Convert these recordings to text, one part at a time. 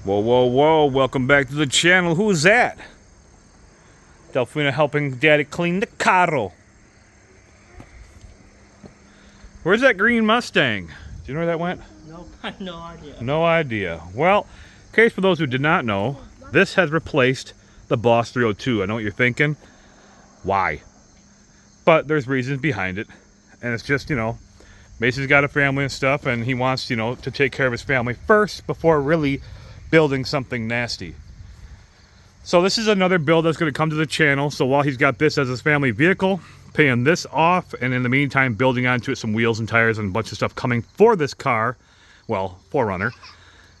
Whoa, whoa, whoa, welcome back to the channel. Who's that? Delfina helping Daddy clean the carro. Where's that green Mustang? Do you know where that went? No, I have no idea. No idea. Well, in case for those who did not know, this has replaced the Boss 302. I know what you're thinking. Why? But there's reasons behind it. And it's just, Macy's got a family and stuff, and he wants, to take care of his family first before really building something nasty. So this is another build that's going to come to the channel. So while he's got this as his family vehicle, paying this off, and in the meantime building onto it some wheels and tires and a bunch of stuff coming for this car, well, 4Runner.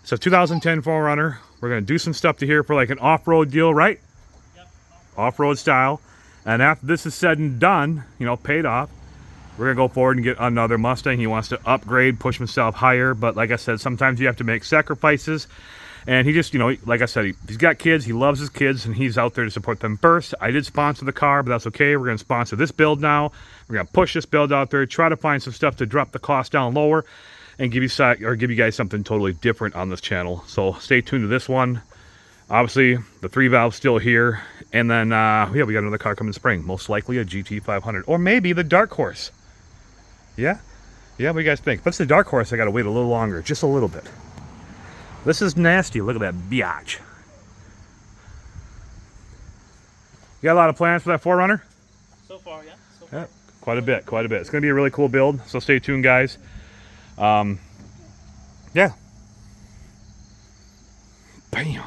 So 2010 4Runner, we're going to do some stuff to here for like an off-road deal, right? Yep. Off-road style. And after this is said and done, paid off, we're going to go forward and get another Mustang. He wants to upgrade, push himself higher, but like I said, sometimes you have to make sacrifices. And he just, like I said, he's got kids, he loves his kids, and he's out there to support them first. I did sponsor the car, but that's okay. We're going to sponsor this build now. We're going to push this build out there, try to find some stuff to drop the cost down lower, and give you guys something totally different on this channel. So stay tuned to this one. Obviously, the 3-valve's still here. And then, yeah, we got another car coming in spring. Most likely a GT500. Or maybe the Dark Horse. Yeah? Yeah, what do you guys think? If it's the Dark Horse, I got to wait a little longer. Just a little bit. This is nasty. Look at that biatch. You got a lot of plans for that 4Runner? So far, yeah. So far. Yeah, quite a bit, quite a bit. It's going to be a really cool build, so stay tuned, guys. Yeah. Bam.